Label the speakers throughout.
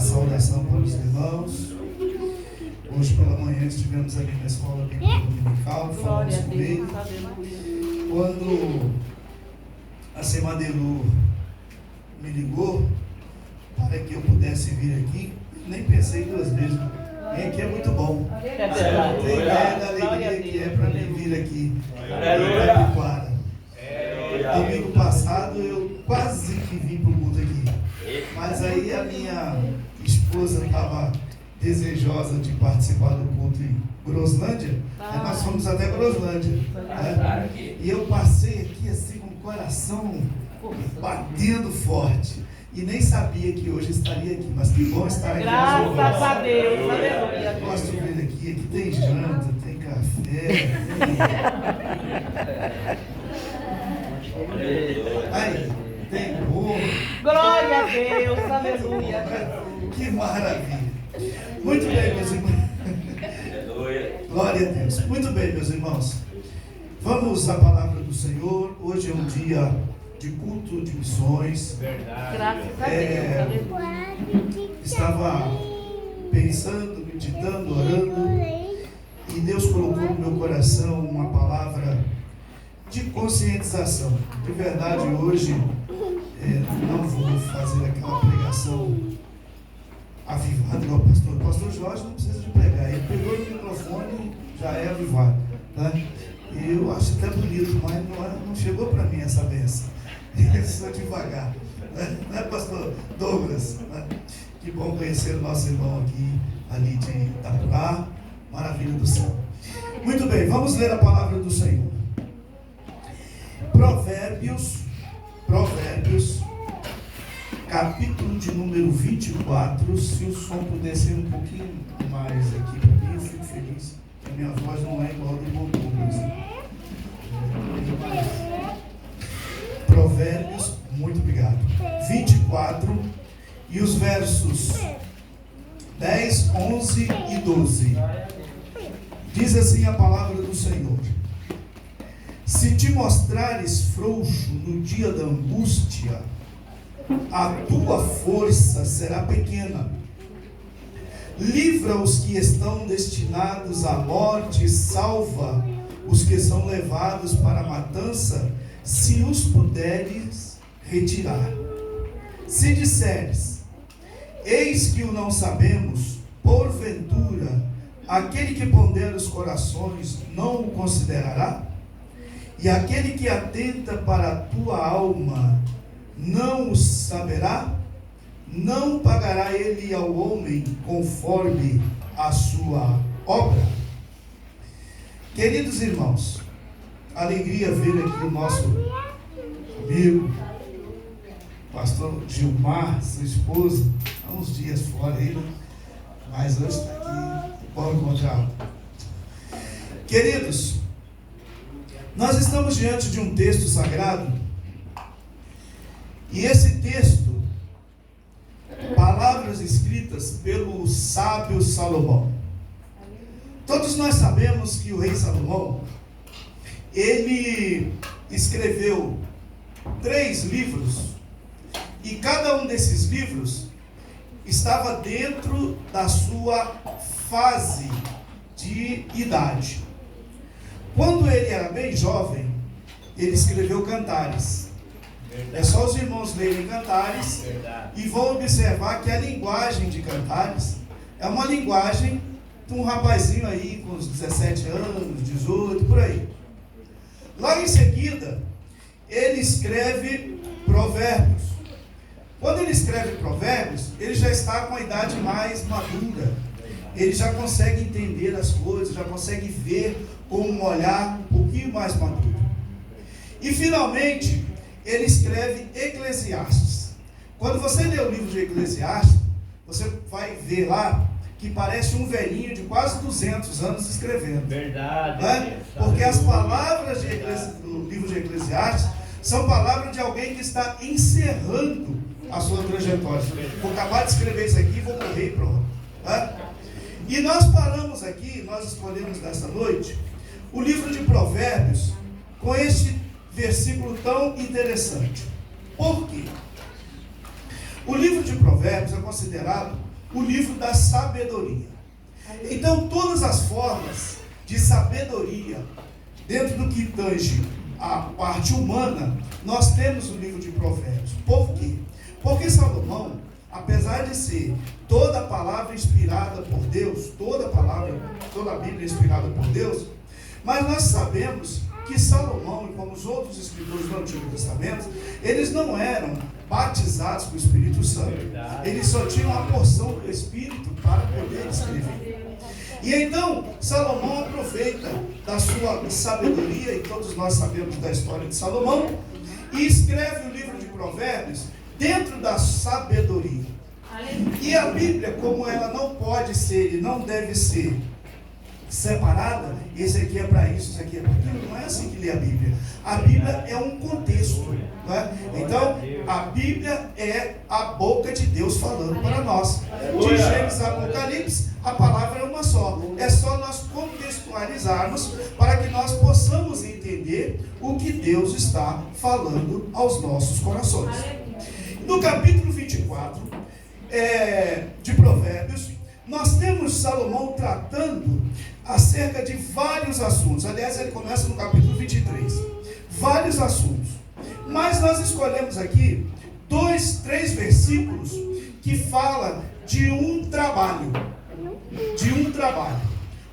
Speaker 1: saudação para os irmãos. Hoje pela manhã estivemos ali na escola bíblica dominical, falamos com ele. Quando a Semadelu me ligou para que eu pudesse vir aqui, nem pensei duas vezes. Vem aqui é muito bom. Tem ideia da alegria que é para mim vir aqui. Domingo passado eu quase que vim para o culto aqui. Mas aí a minha esposa estava desejosa de participar do culto em Groslândia. Aí nós fomos até Groslândia. Né? E eu passei aqui assim com o coração batendo forte. E nem sabia que hoje estaria aqui, mas que bom estar aqui.
Speaker 2: Graças a Deus, aleluia.
Speaker 1: Gosto de vir aqui tem janta, tem café, tem bolo.
Speaker 2: Glória a Deus, aleluia.
Speaker 1: Que maravilha. Muito bem, meus irmãos. Glória a Deus. Muito bem, meus irmãos. Vamos à palavra do Senhor. Hoje é um dia de culto de missões.
Speaker 2: Verdade. Graças a Deus.
Speaker 1: Estava pensando, meditando, orando, e Deus colocou no meu coração uma palavra de conscientização. De verdade, hoje não vou fazer aquela pregação avivada igual o pastor. O pastor Jorge não precisa de pregar. Ele pegou o microfone e já é avivado. Tá? E eu acho até bonito, mas não chegou para mim essa bênção. Eu sou devagar. Não é, pastor Douglas? Que bom conhecer o nosso irmão aqui, ali de Itapurá. Maravilha do céu. Muito bem, vamos ler a palavra do Senhor. Provérbios, capítulo de número 24. Se o som pudesse ir um pouquinho mais aqui para mim, eu fico feliz. A minha voz não é igual a do irmão Douglas. Provérbios, muito obrigado. 24 e os versos 10, 11 e 12. Diz assim a palavra do Senhor: se te mostrares frouxo no dia da angústia, a tua força será pequena. Livra os que estão destinados à morte, salva os que são levados para a matança, se os puderes retirar. Se disseres, eis que o não sabemos, porventura, aquele que pondera os corações não o considerará? E aquele que atenta para a tua alma não o saberá? Não pagará ele ao homem conforme a sua obra? Queridos irmãos, alegria ver aqui o nosso amigo, pastor Gilmar, sua esposa, há uns dias fora ainda, mas hoje está aqui, bom encontrá-lo. Queridos, nós estamos diante de um texto sagrado, e esse texto, palavras escritas pelo sábio Salomão. Todos nós sabemos que o rei Salomão, ele escreveu 3 livros, e cada um desses livros estava dentro da sua fase de idade. Quando ele era bem jovem, ele escreveu Cantares. É só os irmãos lerem Cantares e vão observar que a linguagem de Cantares é uma linguagem de um rapazinho aí com uns 17 anos, 18, por aí. Logo em seguida, ele escreve Provérbios. Quando ele escreve Provérbios, ele já está com a idade mais madura. Ele já consegue entender as coisas, já consegue ver com um olhar um pouquinho mais maduro. E finalmente, ele escreve Eclesiastes. Quando você lê o livro de Eclesiastes, você vai ver lá que parece um velhinho de quase 200 anos escrevendo. Verdade. Né? Porque as palavras do livro de Eclesiastes são palavras de alguém que está encerrando a sua trajetória. Vou acabar de escrever isso aqui e vou morrer e pronto. Né? E nós paramos aqui, nós escolhemos nessa noite o livro de Provérbios com este versículo tão interessante. Por quê? O livro de Provérbios é considerado o livro da sabedoria. Então, todas as formas de sabedoria, dentro do que tange a parte humana, nós temos o livro de Provérbios. Por quê? Porque Salomão, apesar de ser toda a palavra inspirada por Deus, toda a Bíblia inspirada por Deus, mas nós sabemos que Salomão, e como os outros escritores do Antigo Testamento, eles não eram batizados com o Espírito Santo. Eles só tinham a porção do Espírito para poder escrever. E então, Salomão aproveita da sua sabedoria, e todos nós sabemos da história de Salomão, e escreve o livro de Provérbios dentro da sabedoria. E a Bíblia, como ela não pode ser e não deve ser separada, esse aqui é para isso, esse aqui é para aquilo, não é assim que lê a Bíblia. A Bíblia é um contexto, não é? Então, a Bíblia é a boca de Deus falando para nós. De Gênesis a Apocalipse, a palavra é uma só. É só nós contextualizarmos para que nós possamos entender o que Deus está falando aos nossos corações. No capítulo 24 de Provérbios, nós temos Salomão tratando acerca de vários assuntos. Aliás, ele começa no capítulo 23. Vários assuntos. Mas nós escolhemos aqui 3 versículos que falam de um trabalho.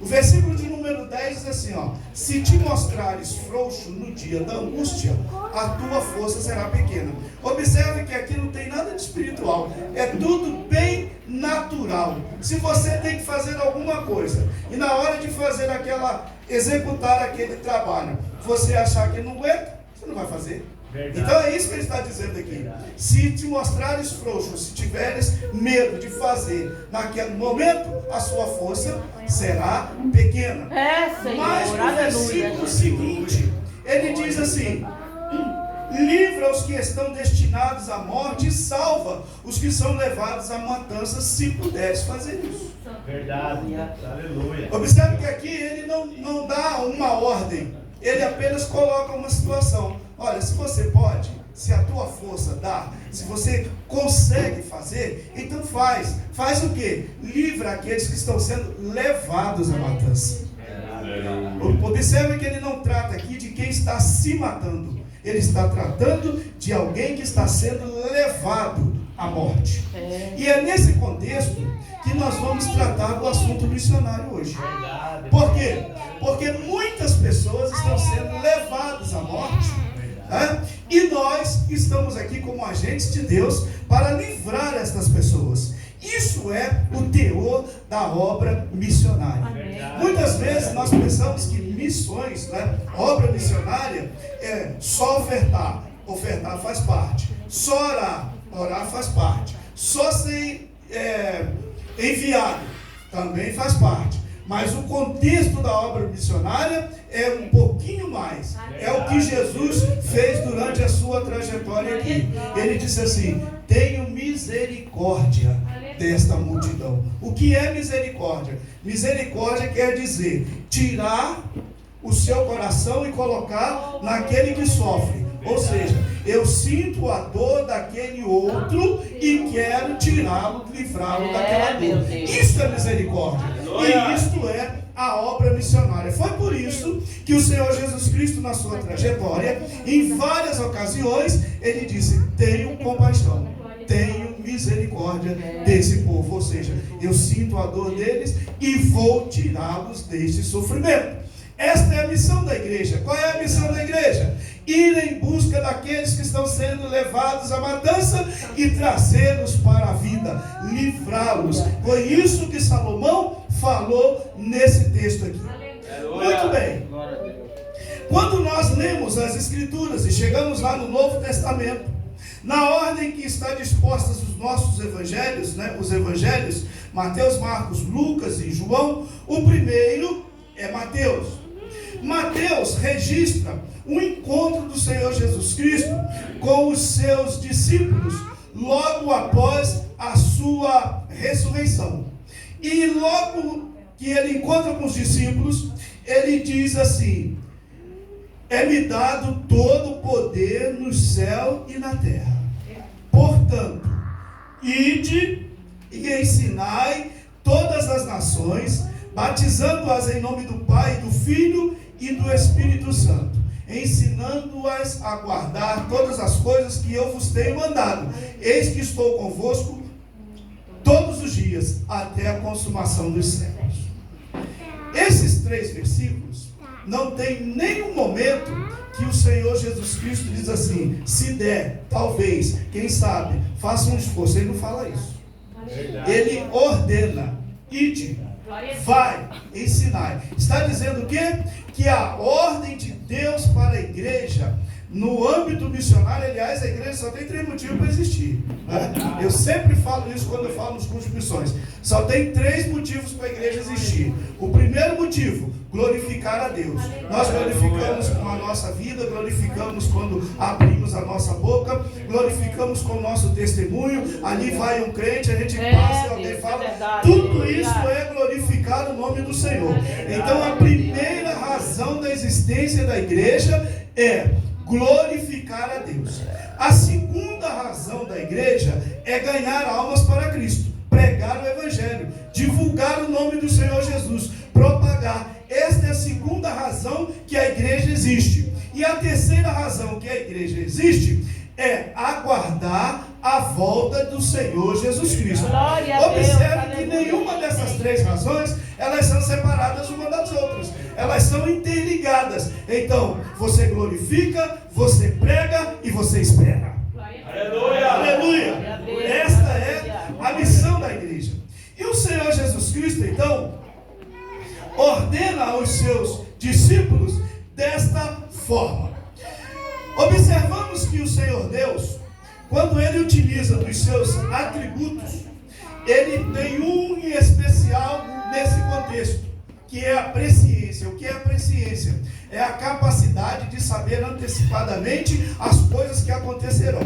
Speaker 1: O versículo de número 10 diz assim, ó: se te mostrares frouxo no dia da angústia, a tua força será pequena. Observe que aqui não tem nada de espiritual, é tudo bem natural. Se você tem que fazer alguma coisa, e na hora de fazer executar aquele trabalho, você achar que não aguenta, você não vai fazer. Verdade. Então é isso que ele está dizendo aqui. Verdade. Se te mostrares frouxo, se tiveres medo de fazer naquele momento, a sua força será pequena.
Speaker 2: Senhor.
Speaker 1: Mas no versículo seguinte, ele diz assim: livra os que estão destinados à morte e salva os que são levados à matança, se puderes fazer isso.
Speaker 3: Verdade. Aleluia.
Speaker 1: Observe que aqui ele não dá uma ordem, ele apenas coloca uma situação. Olha, se você pode, se a tua força dá, se você consegue fazer, então faz. Faz o quê? Livra aqueles que estão sendo levados à matança. Observe que ele não trata aqui de quem está se matando. Ele está tratando de alguém que está sendo levado à morte. E é nesse contexto que nós vamos tratar do assunto missionário hoje. Por quê? Porque muitas pessoas estão sendo levadas à morte. E nós estamos aqui como agentes de Deus para livrar estas pessoas. Isso é o teor da obra missionária. Muitas vezes nós pensamos que missões, obra missionária, é só ofertar. Ofertar faz parte. Só orar. Orar faz parte. Só ser enviado também faz parte. Mas o contexto da obra missionária é um pouquinho mais. É o que Jesus fez durante a sua trajetória aqui. Ele disse assim: tenho misericórdia desta multidão. O que é misericórdia? Misericórdia quer dizer tirar o seu coração e colocar naquele que sofre. Ou seja, eu sinto a dor daquele outro e quero tirá-lo, livrá-lo daquela dor. Isso é misericórdia. E isto é a obra missionária. Foi por isso que o Senhor Jesus Cristo, na sua trajetória, em várias ocasiões, ele disse: tenho compaixão, tenho misericórdia desse povo. Ou seja, eu sinto a dor deles e vou tirá-los deste sofrimento. Esta é a missão da igreja. Qual é a missão da igreja? Ir em busca daqueles que estão sendo levados à matança e trazê-los para a vida, livrá-los. Foi isso que Salomão falou nesse texto aqui. Muito bem. Quando nós lemos as Escrituras e chegamos lá no Novo Testamento, na ordem que está dispostas os nossos evangelhos, os evangelhos, Mateus, Marcos, Lucas e João, o primeiro é Mateus. Mateus registra um encontro do Senhor Jesus Cristo com os seus discípulos logo após a sua ressurreição. E logo que ele encontra com os discípulos, ele diz assim: é-me dado todo o poder no céu e na terra. Portanto, ide e ensinai todas as nações, batizando-as em nome do Pai, do Filho e do Espírito Santo, ensinando-as a guardar todas as coisas que eu vos tenho mandado. Eis que estou convosco todos os dias, até a consumação dos séculos. Esses 3 versículos, não tem nenhum momento que o Senhor Jesus Cristo diz assim: se der, talvez, quem sabe, faça um esforço. Ele não fala isso. Ele ordena: ide, vai, ensinai. Está dizendo o quê? Que a ordem de Deus para a igreja, no âmbito missionário, aliás, a igreja só tem 3 motivos para existir, né? Eu sempre falo isso quando eu falo nos cursos de missões. Só tem 3 motivos para a igreja existir. O primeiro motivo: glorificar a Deus. Nós glorificamos com a nossa vida, glorificamos quando abrimos a nossa boca, glorificamos com o nosso testemunho. Ali vai um crente, a gente passa e alguém fala. Tudo isso é glorificar o nome do Senhor. Então a primeira razão da existência da igreja é glorificar a Deus. A segunda razão da igreja é ganhar almas para Cristo, pregar o Evangelho, divulgar o nome do Senhor Jesus, propagar. Esta é a segunda razão que a igreja existe. E a terceira razão que a igreja existe é aguardar a volta do Senhor Jesus Cristo. Observe que nenhuma dessas 3 razões, elas são separadas uma das outras. Elas são interligadas. Então, você glorifica, você prega e você espera. Aleluia! Aleluia! Esta é a missão da igreja. E o Senhor Jesus Cristo, então, ordena aos seus discípulos desta forma. Observamos que o Senhor Deus, quando Ele utiliza dos seus atributos, Ele tem um em especial nesse contexto, que é a presciência. O que é a presciência? É a capacidade de saber antecipadamente as coisas que acontecerão.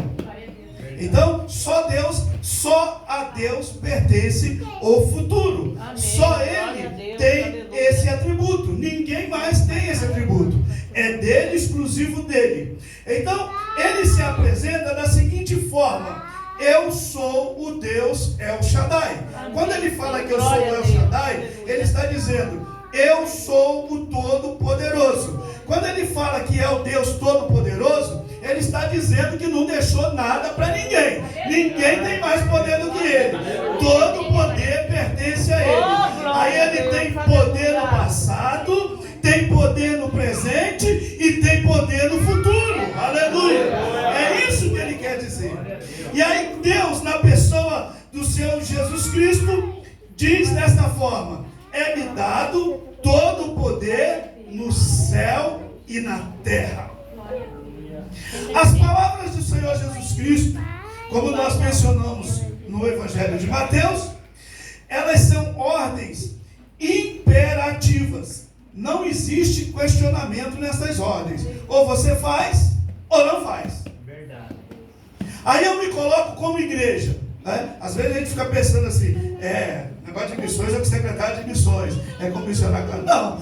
Speaker 1: Então, só a Deus pertence o futuro. Amém. Só Ele tem esse atributo. Ninguém mais tem esse atributo. É dele, exclusivo dele. Então, Ele se apresenta da seguinte forma: eu sou o Deus El Shaddai. Quando Ele fala que eu sou o El Shaddai, Ele está dizendo: eu sou o Todo-Poderoso. Quando Ele fala que é o Deus Todo-Poderoso, Ele está dizendo que não deixou nada para ninguém. Ninguém tem mais poder do que Ele. Todo poder pertence a Ele. Aí Ele tem poder no passado, tem poder no presente e tem poder no futuro. Aleluia! É isso que Ele quer dizer. E aí Deus, na pessoa do Senhor Jesus Cristo, diz desta forma: é-me dado todo o poder no céu e na terra. As palavras do Senhor Jesus Cristo, como nós mencionamos no Evangelho de Mateus, elas são ordens imperativas. Não existe questionamento nessas ordens. Ou você faz, ou não faz.
Speaker 3: Verdade.
Speaker 1: Aí eu me coloco como igreja, né? Às vezes a gente fica pensando assim, negócio de missões é para o secretário de missões, é como missionário. Não,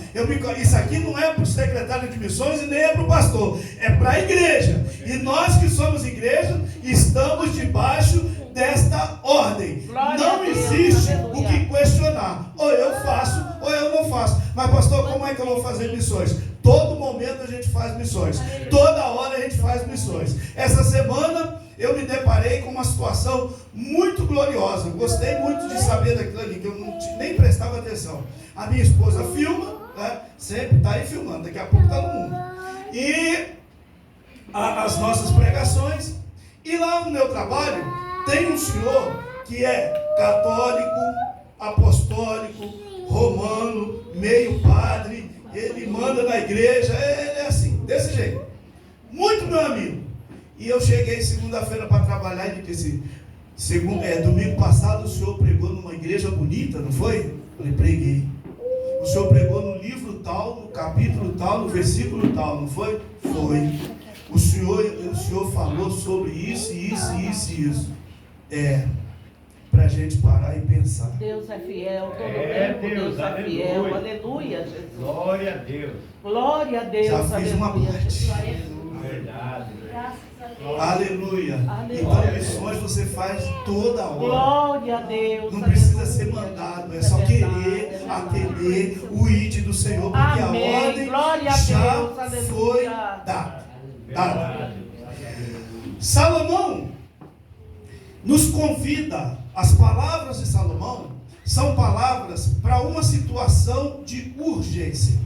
Speaker 1: isso aqui não é para o secretário de missões e nem é para o pastor, é para a igreja. E nós que somos igreja, estamos debaixo desta ordem. Não existe o que questionar. Ou eu faço, ou eu não faço. Mas pastor, como é que eu vou fazer missões? Todo momento a gente faz missões. Toda hora a gente faz missões. Essa semana eu me deparei com uma situação muito gloriosa. Gostei muito de saber daquilo ali, que eu nem prestava atenção. A minha esposa filma, né? Sempre está aí filmando, daqui a pouco está no mundo. E as nossas pregações. E lá no meu trabalho tem um senhor que é católico, apostólico, romano, meio padre. Ele manda na igreja, ele é assim, desse jeito. Muito meu amigo. E eu cheguei segunda-feira para trabalhar e disse, domingo passado o senhor pregou numa igreja bonita, não foi? Eu falei, preguei. O senhor pregou no livro tal, no capítulo tal, no versículo tal, não foi? Foi. O senhor falou sobre isso, isso, isso e isso. Para a gente parar e pensar.
Speaker 2: Deus é fiel, todo tempo Deus é fiel. Aleluia, Jesus.
Speaker 3: Glória a Deus.
Speaker 2: Glória a Deus.
Speaker 1: Já fiz uma parte.
Speaker 3: Verdade.
Speaker 2: Graças a Deus.
Speaker 1: Aleluia.
Speaker 2: Aleluia.
Speaker 1: Então, missões você faz toda hora.
Speaker 2: Glória a Deus.
Speaker 1: Não precisa
Speaker 2: aleluia.
Speaker 1: ser mandado, é só querer atender o ID do Senhor, porque
Speaker 2: Amém.
Speaker 1: a ordem
Speaker 2: Glória a
Speaker 1: já
Speaker 2: Deus. Aleluia.
Speaker 1: foi dada. Salomão nos convida, as palavras de Salomão são palavras para uma situação de urgência.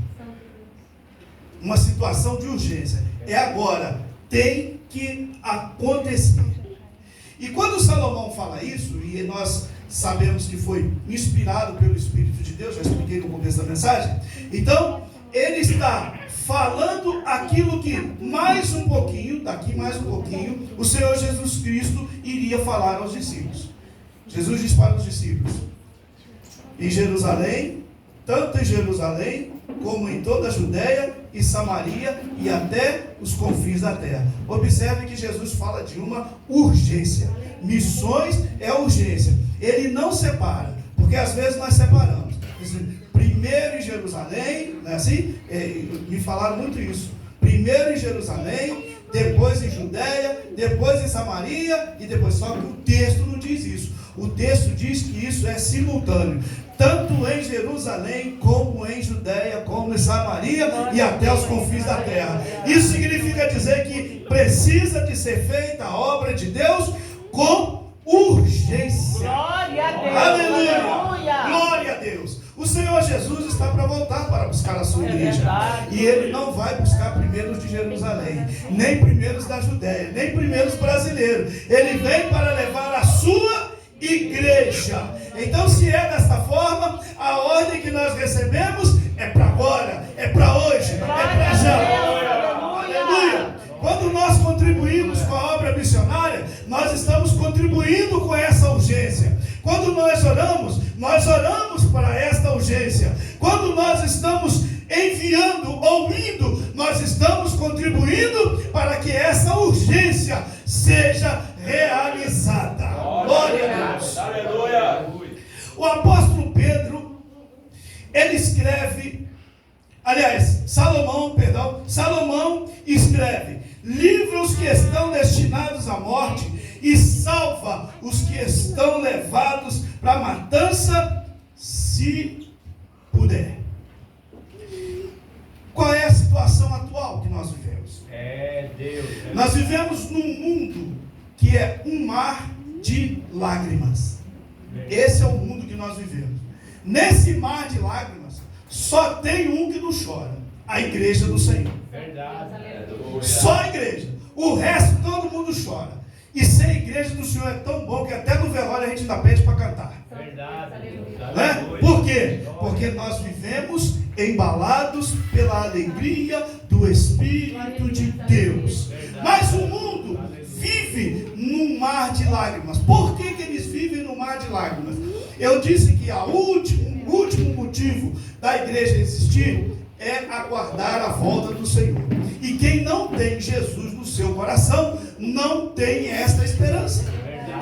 Speaker 1: Uma situação de urgência. É agora, tem que acontecer. E quando Salomão fala isso, e nós sabemos que foi inspirado pelo Espírito de Deus, já expliquei no começo da mensagem, então ele está falando aquilo que mais um pouquinho, daqui mais um pouquinho, o Senhor Jesus Cristo iria falar aos discípulos. Jesus diz para os discípulos: em Jerusalém, tanto em Jerusalém, como em toda a Judéia e Samaria e até os confins da terra. Observe que Jesus fala de uma urgência. Missões é urgência. Ele não separa, porque às vezes nós separamos. Primeiro em Jerusalém, não é assim? Me falaram muito isso. Primeiro em Jerusalém, depois em Judéia, depois em Samaria e depois. Só que o texto não diz isso. O texto diz que isso é simultâneo. Tanto em Jerusalém, como em Judéia, como em Samaria e até os confins da terra. Isso significa dizer que precisa de ser feita a obra de Deus com urgência.
Speaker 2: Glória a Deus.
Speaker 1: Aleluia.
Speaker 2: Aleluia.
Speaker 1: Glória a Deus. O Senhor Jesus está para voltar para buscar a sua igreja.
Speaker 2: Verdade.
Speaker 1: E Ele não vai buscar primeiros de Jerusalém, nem primeiros da Judéia, nem primeiros brasileiros. Ele vem para levar a sua igreja. Então, se é desta forma, a ordem que nós recebemos é para agora, é para hoje, é para já. Aleluia. Quando nós contribuímos com a obra missionária, nós estamos contribuindo com essa urgência. Quando nós oramos para esta urgência. Quando nós estamos enviando ou indo, nós estamos contribuindo para que essa urgência seja realizada. Glória a Deus.
Speaker 3: Aleluia.
Speaker 1: O apóstolo Pedro, ele escreve, Salomão escreve: livra os que estão destinados à morte e salva os que estão levados para a matança, se puder. Qual é a situação atual que nós vivemos?
Speaker 3: Deus.
Speaker 1: Nós vivemos num mundo que é um mar de lágrimas. Esse é o mundo que nós vivemos. Nesse mar de lágrimas, só tem um que não chora: a igreja do Senhor.
Speaker 3: Verdade.
Speaker 1: Só a igreja. O resto todo mundo chora. E ser a igreja do Senhor é tão bom que até no velório a gente ainda pede para cantar.
Speaker 3: Verdade.
Speaker 1: Né? Por quê? Porque nós vivemos embalados pela alegria do Espírito de Deus. Mas o mundo vive num mar de lágrimas. Por que eles vivem num mar de lágrimas? Eu disse que o último motivo da igreja existir é aguardar a volta do Senhor. E quem não tem Jesus no seu coração não tem esta esperança.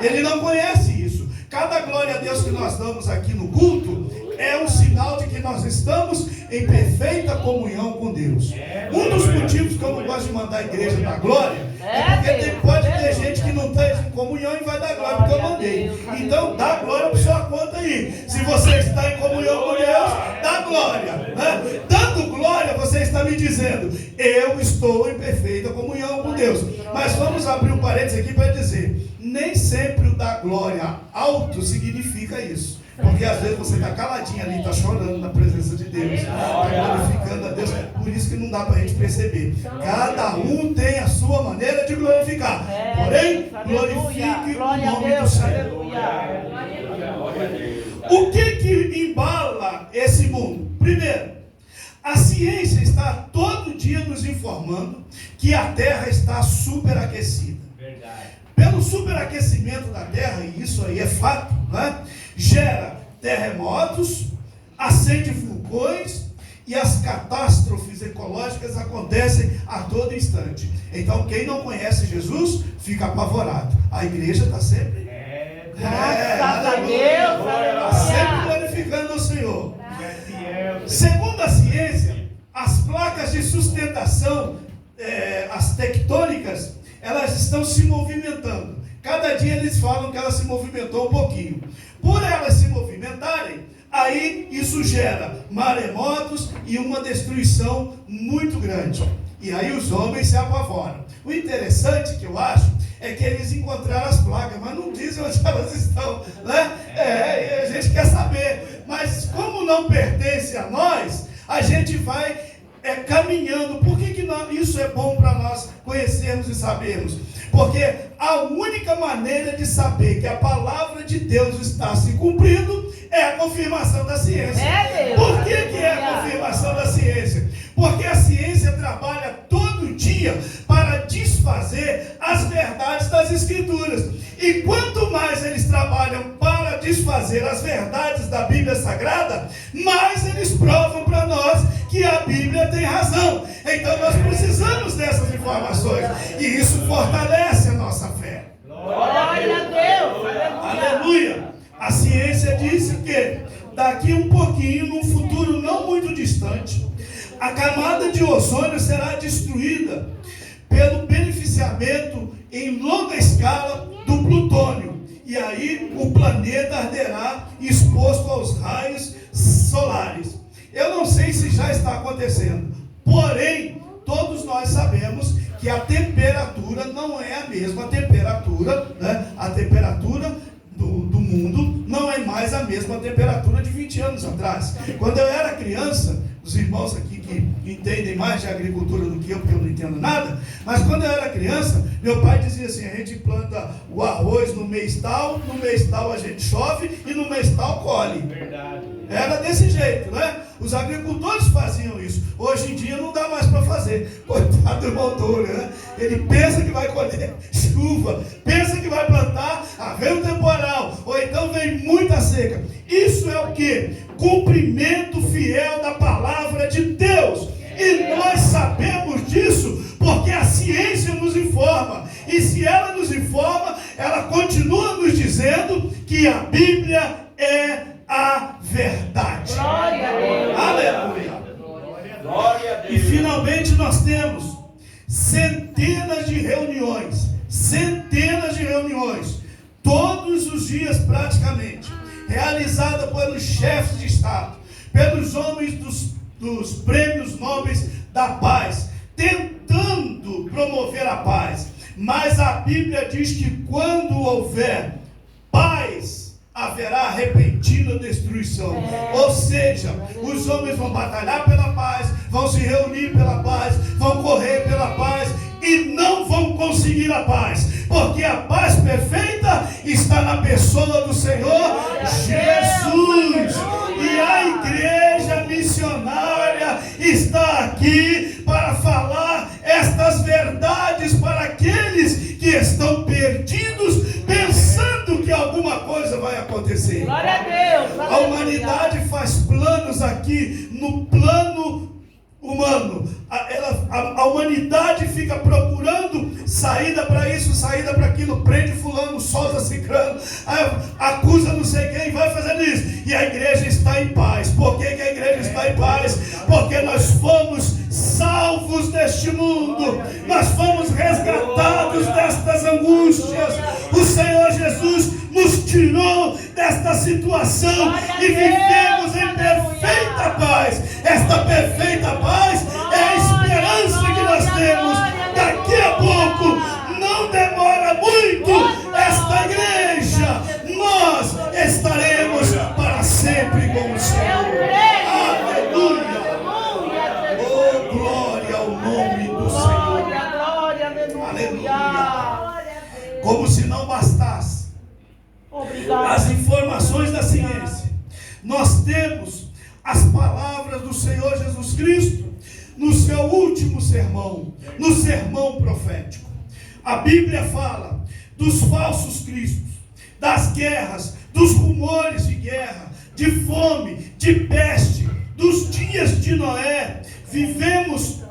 Speaker 1: Ele não conhece isso. Cada glória a Deus que nós damos aqui no culto é um sinal de que nós estamos em perfeita comunhão com Deus. Um dos motivos que eu não gosto de mandar a igreja dar glória é porque pode ter gente que não está em comunhão e vai dar glória porque eu mandei. Então dá glória por sua conta aí. Se você está em comunhão com Deus, dá glória, né? Dando glória, você está me dizendo: eu estou em perfeita comunhão com Deus. Mas vamos abrir um parênteses aqui para dizer: nem sempre o dar glória alto significa isso. Porque às vezes você está caladinho ali, está chorando na presença de Deus, está glorificando a Deus. Por isso que não dá para a gente perceber. Cada um tem a sua maneira de glorificar. Porém, glorifique o nome do Senhor. O que embala esse mundo? Primeiro, a ciência está todo dia nos informando que a Terra está superaquecida.
Speaker 3: Verdade.
Speaker 1: Pelo superaquecimento da Terra, e isso aí é fato, né? Gera terremotos, acende vulcões e as catástrofes ecológicas acontecem a todo instante. Então quem não conhece Jesus fica apavorado. A igreja está sempre sempre glorificando o Senhor. Segundo a ciência, as placas de sustentação, as tectônicas, elas estão se movimentando. Cada dia eles falam que ela se movimentou um pouquinho. Por elas se movimentarem, aí isso gera maremotos e uma destruição muito grande. E aí os homens se apavoram. O interessante que eu acho é que eles encontraram as placas, mas não dizem onde elas estão, né? A gente quer saber. Mas como não pertence a nós, a gente vai caminhando. Por que isso é bom para nós conhecermos e sabermos? Porque a única maneira de saber que a palavra de Deus está se cumprindo é a confirmação da ciência. Por que é a confirmação da ciência? Porque a ciência trabalha todo dia para desfazer as verdades das Escrituras. E quanto mais eles trabalham para desfazer as verdades da Bíblia Sagrada, mais eles provam para nós que a Bíblia tem razão. Então nós precisamos dessas informações. E isso fortalece a nossa fé.
Speaker 2: Glória a Deus!
Speaker 1: Aleluia! A ciência disse que daqui um pouquinho, num futuro não muito distante, a camada de ozônio será destruída pelo beneficiamento em longa escala do plutônio. E aí o planeta arderá exposto aos raios solares. Eu não sei se já está acontecendo, porém, todos nós sabemos que a temperatura não é a mesma temperatura, né? A temperatura do mundo não é mais a mesma temperatura de 20 anos atrás. Quando eu era criança, os irmãos aqui que entendem mais de agricultura do que eu, porque eu não entendo nada, mas quando eu era criança, meu pai dizia assim: a gente planta o arroz no mês tal a gente chove e no mês tal colhe.
Speaker 3: Verdade.
Speaker 1: Era desse jeito, né? Os agricultores faziam isso. Hoje em dia não dá mais para fazer. Coitado do irmão Douro, né? Ele pensa que vai colher chuva, pensa que vai plantar, vem um temporal, ou então vem muita seca. Isso é o que? Cumprimento fiel da palavra de Deus. E nós sabemos disso porque a ciência nos informa. E se ela nos informa, ela continua nos dizendo que a Bíblia é a verdade.
Speaker 2: Glória a Deus.
Speaker 1: Aleluia.
Speaker 3: Glória a Deus.
Speaker 1: E finalmente nós temos centenas de reuniões, todos os dias praticamente, realizada pelos chefes de Estado, pelos homens dos prêmios nobres da paz, tentando promover a paz. Mas a Bíblia diz que quando houver paz, haverá repentina destruição. Ou seja, os homens vão batalhar pela paz, vão se reunir pela paz, vão correr pela paz e não vão conseguir a paz, porque a paz perfeita está na pessoa do Senhor Jesus. E a igreja missionária está aqui para falar estas verdades para aqueles que estão perdidos, pensando que alguma coisa vai acontecer.
Speaker 2: Glória a Deus.
Speaker 1: A humanidade faz planos aqui no plano humano. A humanidade fica procurando saída para isso, saída para aquilo, prende fulano, solta ciclano, acusa não sei quem, vai fazendo isso. E a igreja está em paz. Por que a igreja está em paz? Porque nós fomos salvos deste mundo, nós fomos resgatados destas angústias. O Senhor Jesus nos tirou desta situação e vivemos em perfeita paz. Esta perfeita paz é a esperança que nós temos. Daqui a pouco, não demora muito, esta igreja, nós estaremos para sempre com o Senhor. Aleluia! Oh, glória ao nome do Senhor. Aleluia! Como se não bastasse as informações da ciência, nós temos as palavras do Senhor Jesus Cristo no seu último sermão, no sermão profético. A Bíblia fala dos falsos cristos, das guerras, dos rumores de guerra, de fome, de peste, dos dias de Noé. Vivemos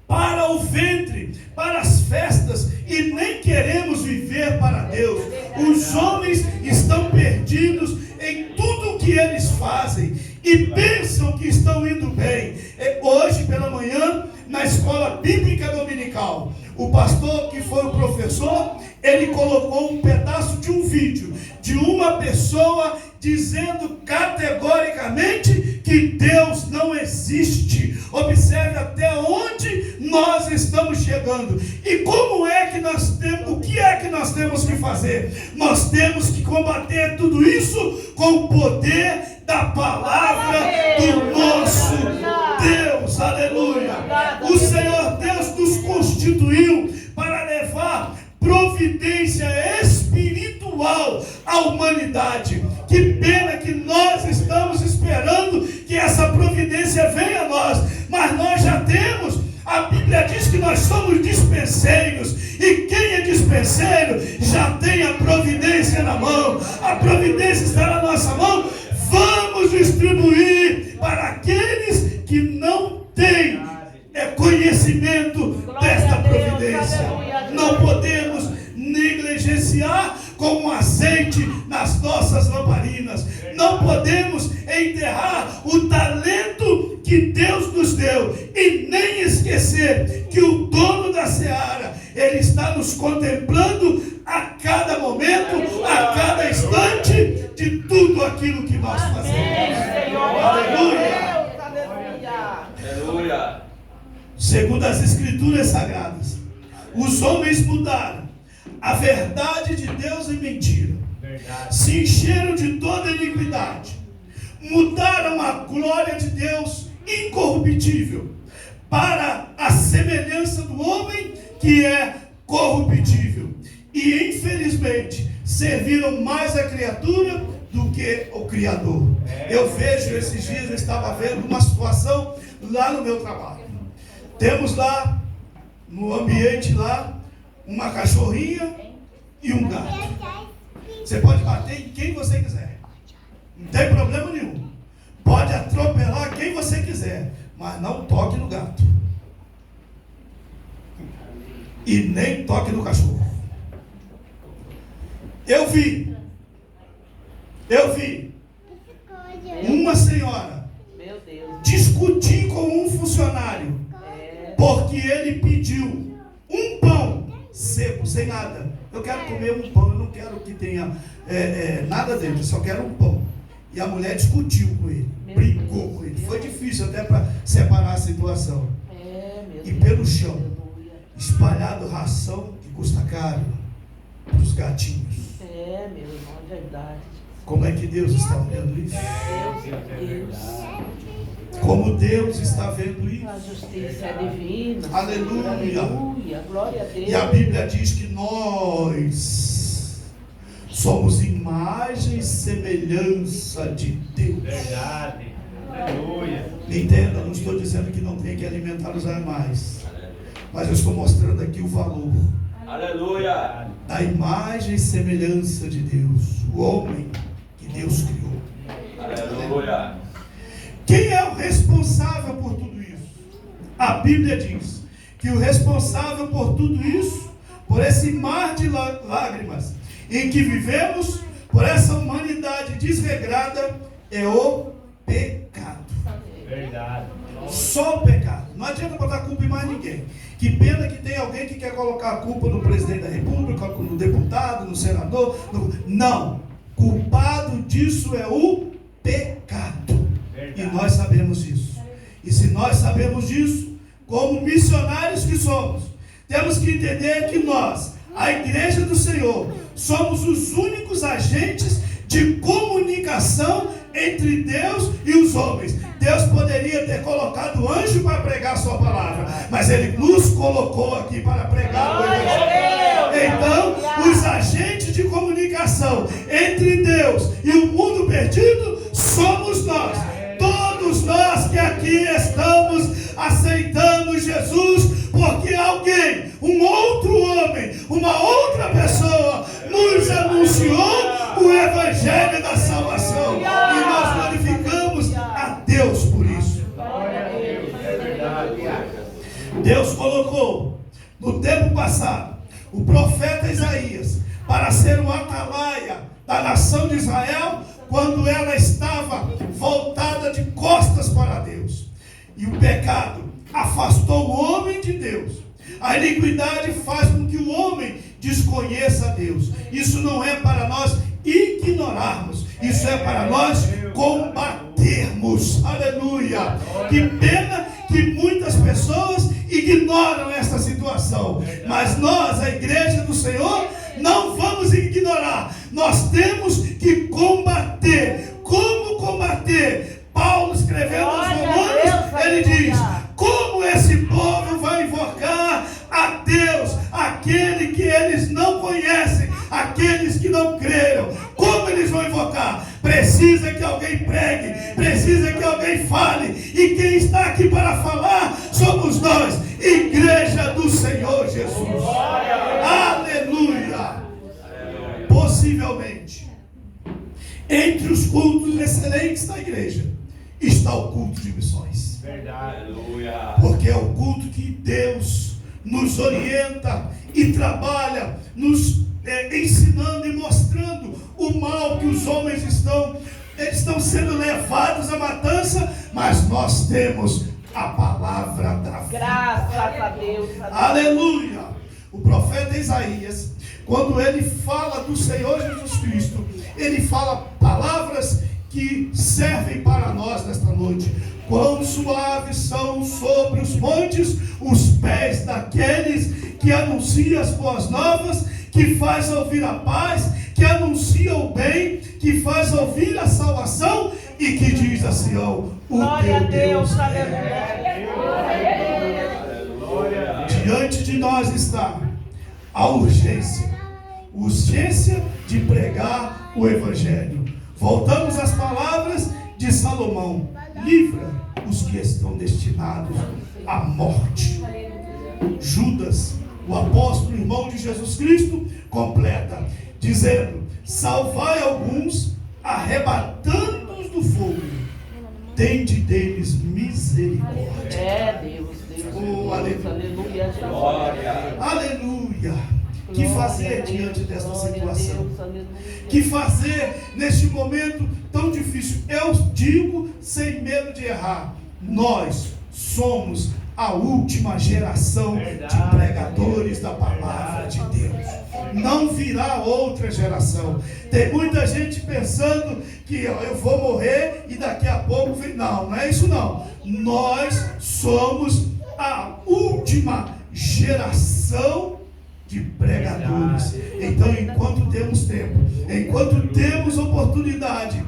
Speaker 1: para o ventre, para as festas, e nem queremos viver para Deus. Os homens estão perdidos em tudo o que eles fazem e pensam que estão indo bem. Hoje pela manhã, na escola bíblica dominical, O pastor, que foi o professor, ele colocou um pedaço de um vídeo de uma pessoa dizendo categoricamente que Deus não existe. Observe até onde nós estamos chegando. E como é que nós temos, o que é que nós temos que fazer? Nós temos que combater tudo isso com o poder da palavra do nosso Deus. Aleluia! O Senhor Deus nos constituiu para levar providência espiritual à humanidade. Que pena que nós estamos esperando que essa providência venha a nós, mas nós já temos. A Bíblia diz que nós somos dispenseiros, e quem é dispenseiro já tem a providência na mão. A providência está na nossa mão. Vamos distribuir para aqueles que não têm conhecimento desta providência. Não podemos negligenciar como azeite nas nossas lamparinas. Não podemos enterrar o talento que Deus nos deu, e nem esquecer que o dono da seara, ele está nos contemplando a cada momento, a cada instante de tudo aquilo que nós fazemos. Aleluia!
Speaker 3: Aleluia!
Speaker 1: Segundo as Escrituras Sagradas, os homens mudaram a verdade de Deus em mentira, se encheram de toda iniquidade, mudaram a glória de Deus incorruptível para a semelhança do homem que é corruptível, e infelizmente serviram mais a criatura do que o Criador. Eu vejo esses dias, eu estava vendo uma situação lá no meu trabalho. Temos lá no ambiente lá uma cachorrinha e um gato. Você pode bater em quem você quiser, não tem problema nenhum. Pode atropelar quem você quiser, mas não toque no gato e nem toque no cachorro. Eu vi uma senhora discutir com um funcionário porque ele pediu um pão seco, sem nada. Eu quero comer um pão, eu não quero que tenha nada dentro, eu só quero um pão. E a mulher discutiu com ele, brigou com ele. Foi difícil até para separar a situação. E pelo chão, espalhado ração que custa caro para os gatinhos.
Speaker 2: Meu irmão, é verdade.
Speaker 1: Como é que Deus está vendo isso?
Speaker 2: Deus.
Speaker 1: Como Deus está vendo isso?
Speaker 2: A justiça é divina.
Speaker 1: Aleluia.
Speaker 2: Aleluia. Glória a Deus.
Speaker 1: E a Bíblia diz que nós somos imagem e semelhança de Deus.
Speaker 3: Verdade. Aleluia.
Speaker 1: Entenda, não estou dizendo que não tem que alimentar os animais, mas eu estou mostrando aqui o valor.
Speaker 3: Aleluia.
Speaker 1: Da imagem e semelhança de Deus, o homem que Deus criou.
Speaker 3: Aleluia.
Speaker 1: Quem é o responsável por tudo isso? A Bíblia diz que o responsável por tudo isso, por esse mar de lágrimas em que vivemos, por essa humanidade desregrada, é o pecado.
Speaker 3: Verdade.
Speaker 1: Só o pecado. Não adianta botar culpa em mais ninguém. Que pena que tem alguém que quer colocar a culpa no presidente da república, no deputado, no senador. Não. Culpado disso é o pecado. Verdade. E nós sabemos disso. E se nós sabemos disso, como missionários que somos, temos que entender que nós, a igreja do Senhor, somos os únicos agentes de comunicação entre Deus e os homens. Deus poderia ter colocado anjo para pregar a sua palavra, mas Ele nos colocou aqui para pregar o Evangelho. Então, os agentes de comunicação entre Deus e o mundo perdido somos nós. Todos nós que aqui estamos aceitando Jesus, porque alguém, um outro homem, uma outra pessoa nos anunciou o Evangelho da salvação, e nós glorificamos a Deus por isso. Deus colocou no tempo passado o profeta Isaías para ser o atalaia da nação de Israel quando ela estava voltada de costas para Deus. E o pecado afastou o homem de Deus, A iniquidade faz com que o homem desconheça a Deus. Isso não é para nós ignorarmos, isso é para nós combatermos. Aleluia! Que pena que muitas pessoas ignoram essa situação, mas nós, a igreja do Senhor, não vamos ignorar. Nós temos que combater. Como combater? Paulo, escrevendo aos Romanos, ele diz: como esse povo vai invocar a Deus, aquele que eles não conhecem, aqueles que não creram? Como eles vão invocar? Precisa que alguém pregue, precisa que alguém fale, e quem está aqui para falar somos nós, igreja do Senhor Jesus. Aleluia! Possivelmente, entre os cultos excelentes da igreja, está o culto de missões.
Speaker 3: Verdade.
Speaker 1: Porque é o culto que Deus nos orienta e trabalha, nos ensinando e mostrando o mal que os homens estão sendo levados à matança, mas nós temos a palavra da vida.
Speaker 2: Graças a Deus.
Speaker 1: Aleluia! O profeta Isaías, quando ele fala do Senhor Jesus Cristo, ele fala palavras que servem para nós nesta noite. Quão suaves são sobre os montes os pés daqueles que anunciam as boas novas, que faz ouvir a paz, que anuncia o bem, que faz ouvir a salvação e que diz a Sião: o
Speaker 2: glória
Speaker 1: teu
Speaker 2: a Deus,
Speaker 1: Deus
Speaker 2: aleluia.
Speaker 1: Diante de nós está a urgência de pregar o Evangelho. Voltamos às palavras de Salomão: livra os que estão destinados à morte. Judas, o apóstolo, irmão de Jesus Cristo, completa, dizendo: salvai alguns, arrebatando-os do fogo, tende deles misericórdia.
Speaker 2: Deus.
Speaker 1: Oh, aleluia.
Speaker 2: Aleluia.
Speaker 1: Aleluia. Que fazer diante desta situação?
Speaker 2: Deus,
Speaker 1: Que fazer neste momento tão difícil? Eu digo sem medo de errar: nós somos a última geração de pregadores da palavra de Deus. Não virá outra geração. Tem muita gente pensando que eu vou morrer e daqui a pouco vem. Não é isso não. Nós somos a última geração de pregadores. Então, enquanto temos tempo, enquanto temos oportunidade,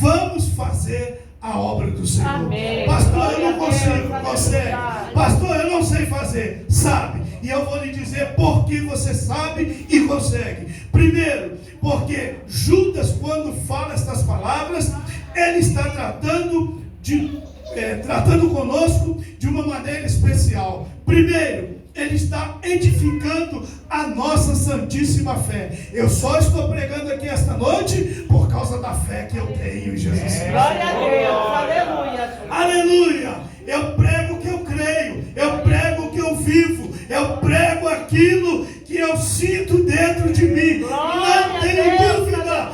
Speaker 1: vamos fazer a obra do Senhor.
Speaker 2: Amém.
Speaker 1: Pastor, eu não consigo.
Speaker 2: Deus,
Speaker 1: Consegue? Pastor, eu não sei fazer. Sabe? E eu vou lhe dizer por que você sabe e consegue. Primeiro, porque Judas, quando fala estas palavras, ele está tratando conosco de uma maneira especial. Primeiro, ele está edificando a nossa santíssima fé. Eu só estou pregando aqui esta noite por causa da fé que eu tenho em Jesus Cristo.
Speaker 2: glória a Deus, aleluia.
Speaker 1: Aleluia! Eu prego o que eu creio, eu prego o que eu vivo, eu prego aquilo que eu sinto dentro de mim. Não tenho dúvida da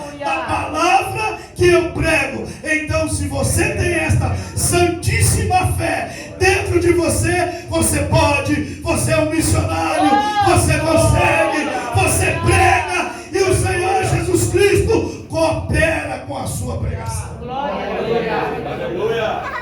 Speaker 1: palavra que eu prego. Então, se você tem esta santíssima fé dentro de você, você pode, você é um missionário, você consegue, você prega, e o Senhor Jesus Cristo coopera com a sua pregação.
Speaker 3: Aleluia.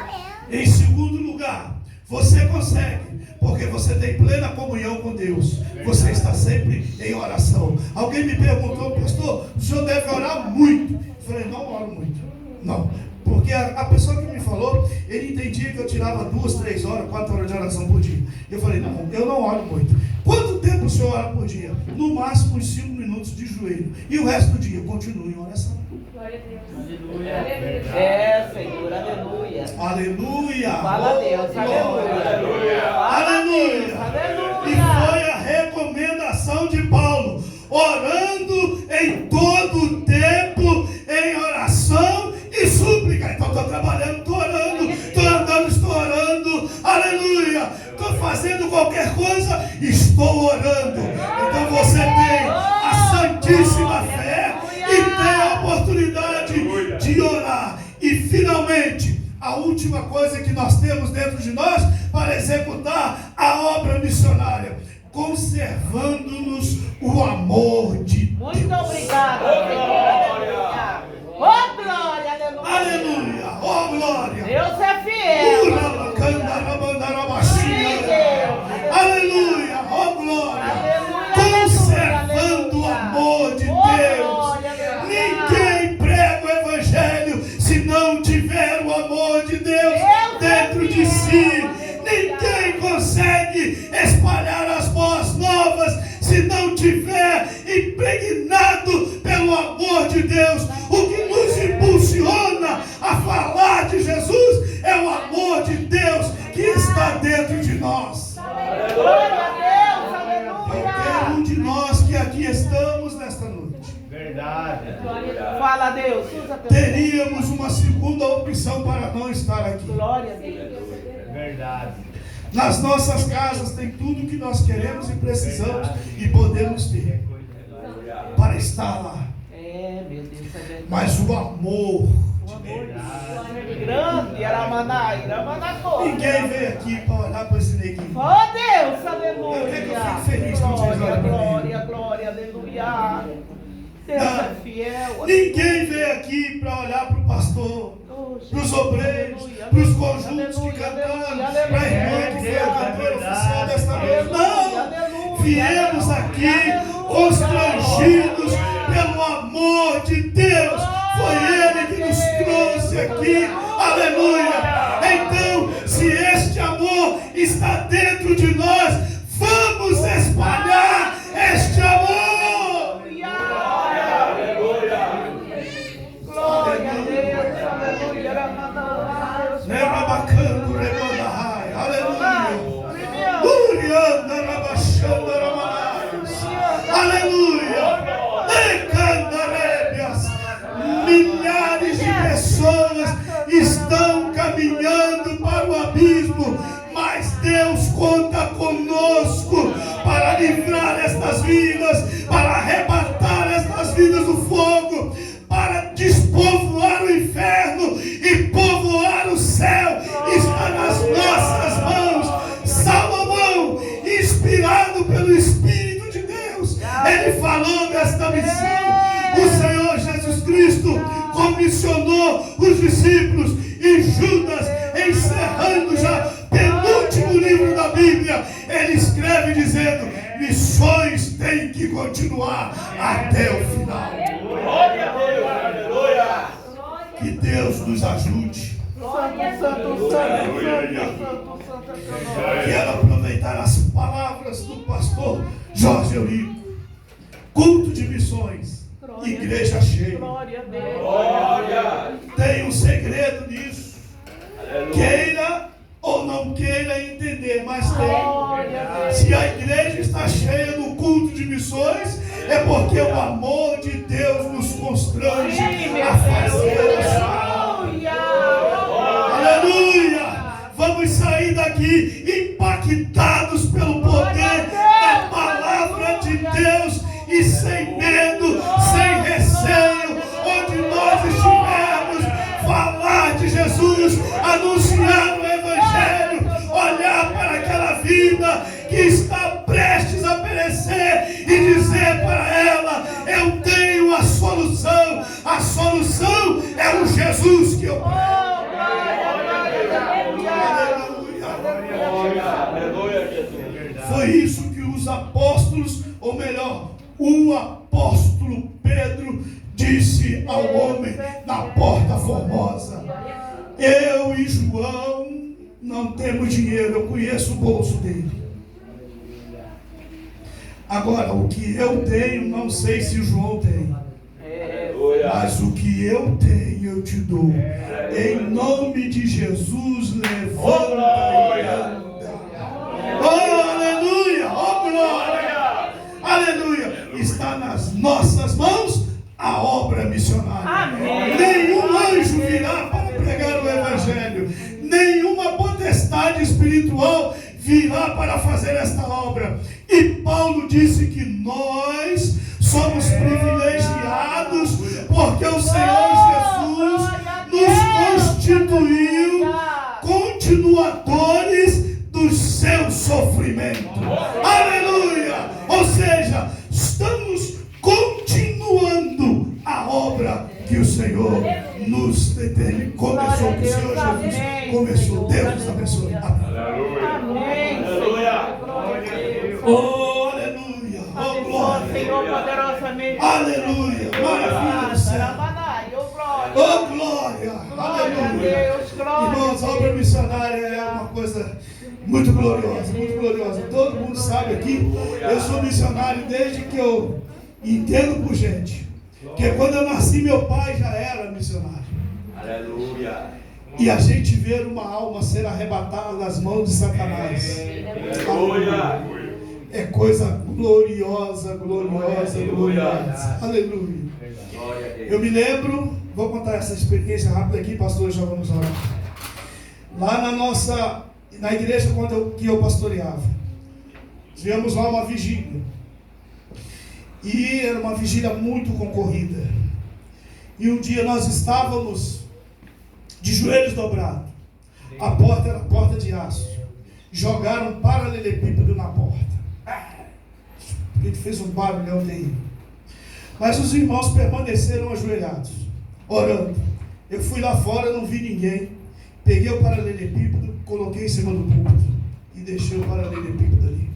Speaker 1: Em segundo lugar, você consegue, porque você tem plena comunhão com Deus. Você está sempre em oração. Alguém me perguntou: pastor, o senhor deve orar muito? Eu falei: não oro muito. Não, porque a pessoa que me falou, ele entendia que eu tirava 2, 3 horas, 4 horas de oração por dia. Eu falei: não, eu não oro muito. Quanto tempo o senhor ora por dia? No máximo uns 5 minutos de joelho. E o resto do dia eu continuo em oração.
Speaker 2: Glória a Deus. Aleluia. Senhor, aleluia.
Speaker 1: Aleluia.
Speaker 2: Fala a Deus, aleluia.
Speaker 1: Aleluia.
Speaker 2: Aleluia.
Speaker 1: E foi a recomendação de Paulo: orando em todo o tempo, em oração e súplica. Então estou trabalhando, estou orando, estou andando, estou orando. Aleluia. Estou fazendo qualquer coisa, estou orando. Então você tem a santíssima fé e tem a oportunidade de orar. E finalmente, a última coisa que nós temos dentro de nós para executar a obra missionária: conservando-nos o amor de Deus.
Speaker 2: Muito obrigado, aleluia. Oh, glória, aleluia.
Speaker 1: Aleluia, oh glória.
Speaker 2: Deus é fiel.
Speaker 1: Aleluia, oh glória. Conservando o amor de Deus. Ninguém prega o evangelho se não tiver o amor de Deus dentro de si. Ninguém consegue espalhar as boas novas se não tiver impregnado pelo amor de Deus. O que nos impulsiona a falar de Jesus é o amor de Deus que está dentro de nós.
Speaker 2: Glória a Deus, aleluia.
Speaker 1: Qualquer um de nós que aqui estamos nesta noite,
Speaker 3: Verdade.
Speaker 2: Fala a Deus. Usa teu
Speaker 1: teríamos uma segunda opção para não estar aqui.
Speaker 2: glória a Deus.
Speaker 3: Verdade.
Speaker 1: Nas nossas casas tem tudo que nós queremos e precisamos e podemos ter para estar lá.
Speaker 2: É, meu Deus, é verdade.
Speaker 1: Mas o amor,
Speaker 2: O amor grande, Aramanai, Aramanacô.
Speaker 1: ninguém veio aqui para olhar para esse neguinho.
Speaker 2: Oh Deus, aleluia.
Speaker 1: Eu fico feliz quando vocês
Speaker 2: Glória,
Speaker 1: olham para mim.
Speaker 2: glória, glória, aleluia. Deus é fiel.
Speaker 1: Ninguém veio aqui para olhar para o pastor,
Speaker 2: Oh,
Speaker 1: para os obreiros,
Speaker 2: aleluia,
Speaker 1: para os
Speaker 2: aleluia,
Speaker 1: conjuntos que
Speaker 2: aleluia,
Speaker 1: cantaram,
Speaker 2: aleluia,
Speaker 1: para a irmã que foi a cantora oficial desta noite. Não! Viemos aqui constrangidos pelo amor de Deus. Foi Ele que nos trouxe aqui. Aleluia! Então, se este amor está dentro de nós, vamos espalhar este amor.
Speaker 2: glória a Deus, aleluia, Aramanai.
Speaker 1: Nerabacando, rebondahai. Aleluia! Urianda, rabachando, ramanais. Aleluia! Ecandarébias. Milhares de pessoas estão caminhando para o abismo, mas Deus conta conosco para livrar estas vidas, para arrebatar estas vidas do fogo, para despovoar o inferno e povoar o céu. Está nas nossas mãos. Salomão, inspirado pelo Espírito de Deus, ele falou desta missão. O Senhor Jesus Cristo comissionou os discípulos e Judas, encerrando já penúltimo livro da Bíblia, ele escreve dizendo: missões têm que continuar até o final.
Speaker 3: Glória a Deus. Aleluia.
Speaker 1: Que Deus nos ajude.
Speaker 2: Santo, santo, santo, santo, santo, santo.
Speaker 1: Quero aproveitar as palavras do pastor Jorge Eurico. Culto de missões, igreja cheia.
Speaker 2: Glória a Deus.
Speaker 3: Glória.
Speaker 1: Tem um segredo nisso.
Speaker 3: Aleluia.
Speaker 1: Queira ou não queira entender, mas tem.
Speaker 2: Glória a Deus.
Speaker 1: Se a igreja está cheia no culto de missões, é porque o amor de Deus nos constrange
Speaker 2: Sim, meu
Speaker 1: a fazer
Speaker 2: Deus.
Speaker 1: isso.
Speaker 2: Aleluia.
Speaker 1: Aleluia! Vamos sair daqui impactados pelo poder da palavra de Deus e sem medo, sem receio, onde nós estivermos, falar de Jesus, anunciar o Evangelho, olhar para aquela vida que está prestes a perecer e dizer para ela: eu tenho a solução é o Jesus que eu prego.
Speaker 3: Aleluia, Jesus.
Speaker 1: Foi isso que os apóstolos, ou melhor, o apóstolo Pedro disse ao homem na Porta Formosa: eu e João não temos dinheiro, eu conheço o bolso dele. Agora, o que eu tenho, não sei se o João tem. Mas o que eu tenho, eu te dou. Em nome de Jesus, levanta e anda. Oh, aleluia! Oh, glória! Aleluia! Está nas nossas mãos a obra missionária.
Speaker 2: Amém.
Speaker 1: Nenhum anjo virá para pregar o Evangelho. Nenhuma potestade espiritual virá para fazer esta obra. E Paulo disse que nós somos privilegiados porque o Senhor Jesus nos constituiu continuadores do seu sofrimento. Aleluia! começou. Deus nos abençoe.
Speaker 2: Amém.
Speaker 3: Aleluia.
Speaker 1: Oh, aleluia. Oh, glória.
Speaker 2: Senhor, poderosamente.
Speaker 1: Aleluia. Maravilha do céu. Oh, glória.
Speaker 2: Glória a
Speaker 1: Aleluia.
Speaker 2: Deus, glória.
Speaker 1: Irmãos, a obra missionária é uma coisa muito gloriosa, muito gloriosa. Todo mundo sabe aqui, eu sou missionário desde que eu entendo por gente. Porque quando eu nasci, meu pai já era missionário.
Speaker 3: Aleluia.
Speaker 1: E a gente vê uma alma ser arrebatada das mãos de Satanás.
Speaker 3: Aleluia.
Speaker 1: É coisa gloriosa, gloriosa, gloriosa. Aleluia.
Speaker 3: Glória a Deus.
Speaker 1: Eu me lembro, vou contar essa experiência rápida aqui, pastor, já vamos orar. Lá na igreja que eu pastoreava, tivemos lá uma vigília. E era uma vigília muito concorrida. E um dia nós estávamos de joelhos dobrados. A porta era porta de aço. Jogaram um paralelepípedo na porta. Ele fez um barulhão terrível. Mas os irmãos permaneceram ajoelhados, orando. Eu fui lá fora, não vi ninguém. Peguei o paralelepípedo, coloquei em cima do púlpito e deixei o paralelepípedo ali.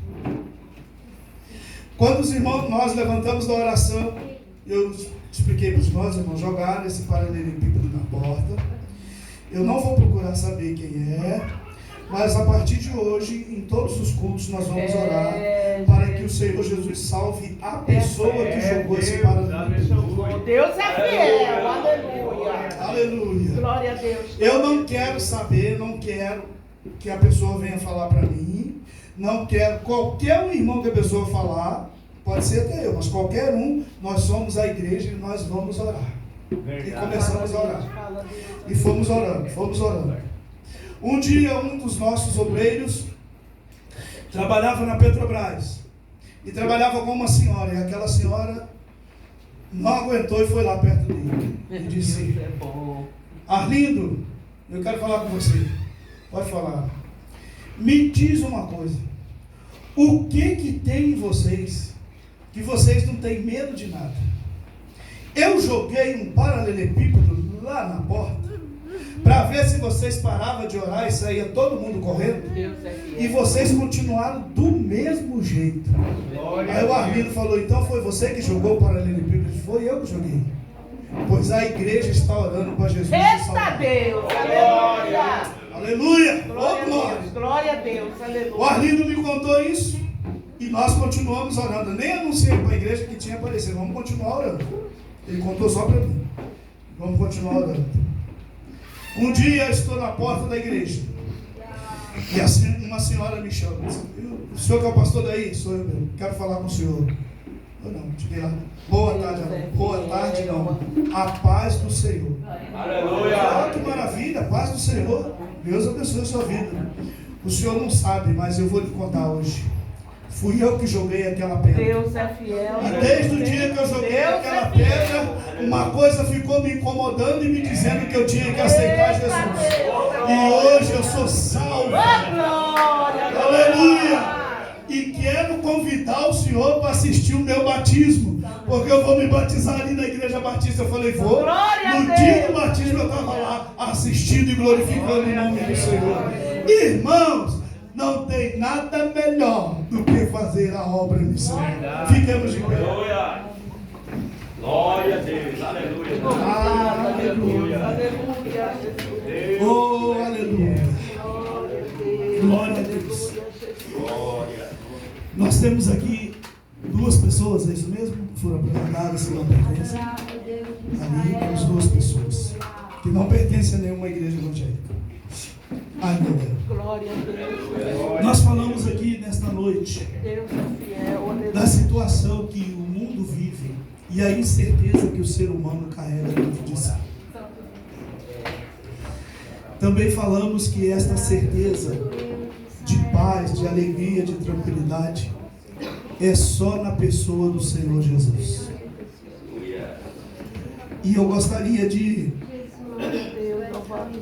Speaker 1: Quando os irmãos, nós levantamos da oração, eu expliquei para os irmãos, jogaram esse paralelepípedo na porta. Eu não vou procurar saber quem é, mas a partir de hoje, em todos os cultos, nós vamos orar para que o Senhor Jesus salve a pessoa que jogou esse paralelepípedo.
Speaker 2: Deus é fiel, aleluia.
Speaker 1: Aleluia.
Speaker 2: Glória a Deus.
Speaker 1: Eu não quero saber, não quero que a pessoa venha falar para mim, não quero qualquer um irmão que a pessoa falar, pode ser até eu, mas qualquer um, nós somos a igreja e nós vamos orar. E começamos a orar. E fomos orando. Um dia, um dos nossos obreiros trabalhava na Petrobras e trabalhava com uma senhora, e aquela senhora não aguentou e foi lá perto dele e disse: Arlindo, eu quero falar com você. Pode falar. Me diz uma coisa: o que tem em vocês que vocês não têm medo de nada? Eu joguei um paralelepípedo lá na porta para ver se vocês paravam de orar e saía todo mundo correndo, e vocês continuaram do mesmo jeito. Aí o Arlindo falou: então foi você que jogou o paralelepípedo? Foi eu que joguei. Pois a igreja está orando para Jesus.
Speaker 2: Eita Deus, aleluia.
Speaker 1: Aleluia.
Speaker 2: Glória a Deus, glória a Deus, aleluia.
Speaker 1: O Arlindo me contou isso e nós continuamos orando. Eu nem anunciei para a igreja que tinha aparecido. Vamos continuar orando. Ele contou só para mim. Vamos continuar orando. Um dia eu estou na porta da igreja e assim, uma senhora me chama. O senhor que é o pastor daí? Sou eu mesmo. Quero falar com o senhor. Eu não, cheguei lá. Boa tarde, não. Boa tarde, não. A paz do Senhor.
Speaker 3: Aleluia.
Speaker 1: Ah, que maravilha, a paz do Senhor. Deus abençoe a sua vida. O senhor não sabe, mas eu vou lhe contar hoje. Fui eu que joguei aquela pedra.
Speaker 2: Deus é fiel.
Speaker 1: E desde o dia que eu joguei aquela pedra, uma coisa ficou me incomodando e me dizendo que eu tinha que aceitar Jesus. E hoje eu sou salvo. Aleluia! E quero convidar o senhor para assistir o meu batismo, porque eu vou me batizar ali na igreja batista. Eu falei: vou. No dia do batismo eu estava lá assistindo e glorificando o nome do Senhor. Irmãos, não tem nada melhor do que fazer a obra missionária. Fiquemos de pé.
Speaker 3: Aleluia. Glória a Deus. Aleluia.
Speaker 1: Aleluia.
Speaker 2: Aleluia.
Speaker 1: Oh, aleluia. Glória a Deus.
Speaker 3: Glória.
Speaker 1: Nós temos aqui duas pessoas, é isso mesmo? Foram apresentadas que não pertencem. Ali temos duas pessoas que não pertencem a nenhuma igreja evangélica. Ainda bem.
Speaker 2: Glória a Deus.
Speaker 1: Nós falamos aqui nesta noite
Speaker 2: Deus é fiel. Aleluia.
Speaker 1: da situação que o mundo vive e a incerteza que o ser humano carrega dentro de si. Também falamos que esta certeza de paz, de alegria, de tranquilidade é só na pessoa do Senhor Jesus. E eu gostaria de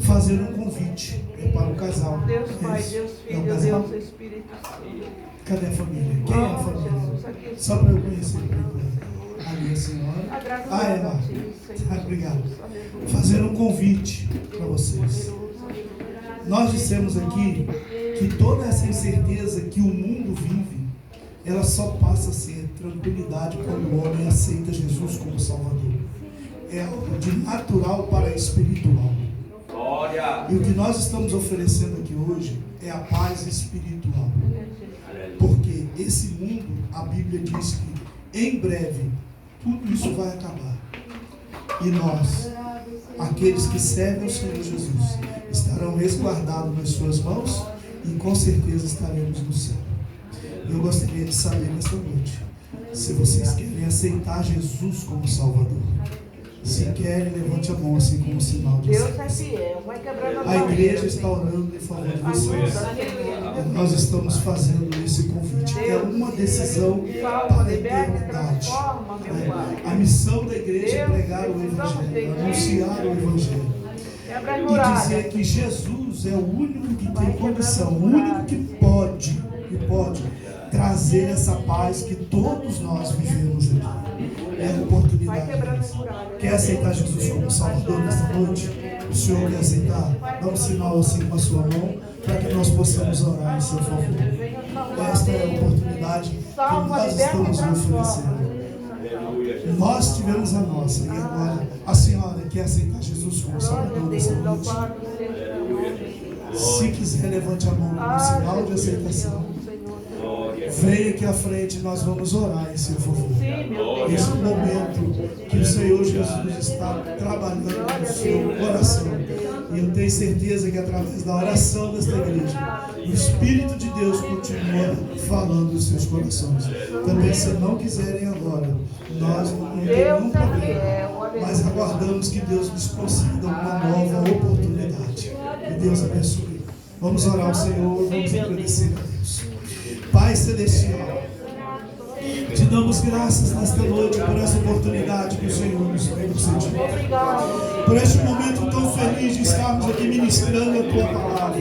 Speaker 1: fazer um convite para o casal.
Speaker 2: Deus Pai,
Speaker 1: Isso.
Speaker 2: Deus
Speaker 1: É o
Speaker 2: Filho,
Speaker 1: casal?
Speaker 2: Deus Espírito Santo.
Speaker 1: Cadê a família? Quem é a família? Só para eu conhecer. Ali a senhora. Ah, é lá. Obrigado. Fazer um convite para vocês. Nós dissemos aqui que toda essa incerteza que o mundo vive, ela só passa a ser tranquilidade quando o homem aceita Jesus como Salvador. É algo de natural para espiritual.
Speaker 3: Glória.
Speaker 1: E o que nós estamos oferecendo aqui hoje é a paz espiritual. Porque esse mundo, a Bíblia diz que em breve tudo isso vai acabar. E nós, aqueles que servem o Senhor Jesus, estarão resguardados nas suas mãos e com certeza estaremos no céu. Eu gostaria de saber nesta noite se vocês querem aceitar Jesus como Salvador. Se querem, levante a mão assim como sinal de
Speaker 2: Deus é
Speaker 1: aceitação.
Speaker 2: fiel, vai quebrando
Speaker 1: A igreja está orando em favor de vocês. E nós estamos fazendo esse convite. É uma decisão para a eternidade. A missão da igreja é pregar o Evangelho, anunciar o Evangelho. E dizer que Jesus é o único que tem condição, o único que pode trazer essa paz que todos nós vivemos aqui. É a oportunidade. Quer aceitar Jesus como Salvador nesta noite? O Senhor quer aceitar? Dá um sinal assim com a sua mão para que nós possamos orar em seu favor. Esta é a oportunidade que nós estamos oferecendo. Nós tivemos a nossa e agora a senhora quer aceitar Jesus como Salvador nesta noite? Se quiser, levante a mão como sinal de aceitação. Venha aqui à frente, nós vamos orar em seu favor. Esse momento que o Senhor Jesus está trabalhando no seu coração. E eu tenho certeza que através da oração desta igreja, o Espírito de Deus continua falando nos seus corações. Também, se não quiserem agora, nós não temos nenhum problema. Mas aguardamos que Deus nos conceda uma nova oportunidade. Que Deus abençoe. Vamos orar ao Senhor, vamos agradecer a Deus. Pai Celestial, te damos graças nesta noite por essa oportunidade que o Senhor nos tem concedido. Por este momento tão feliz de estarmos aqui ministrando a Tua Palavra.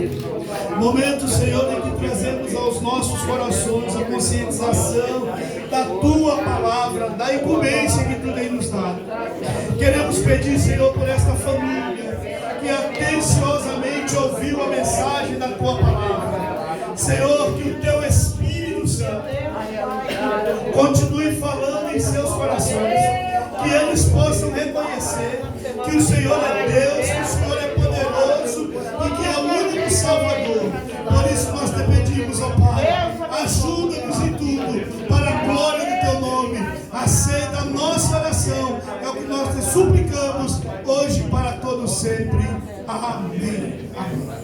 Speaker 1: Momento, Senhor, em que trazemos aos nossos corações a conscientização da Tua Palavra, da incumbência que Tu tem nos dado. Queremos pedir, Senhor, por esta família que atenciosamente ouviu a mensagem da Tua Palavra. Senhor, que o Teu Espírito Santo continue falando em seus corações, que eles possam reconhecer que o Senhor é Deus, que o Senhor é poderoso e que é o único Salvador. Por isso nós te pedimos, ó Pai, ajuda-nos em tudo, para a glória do Teu nome. Aceita a nossa oração, é o que nós te suplicamos hoje para todos sempre. Amém. Amém.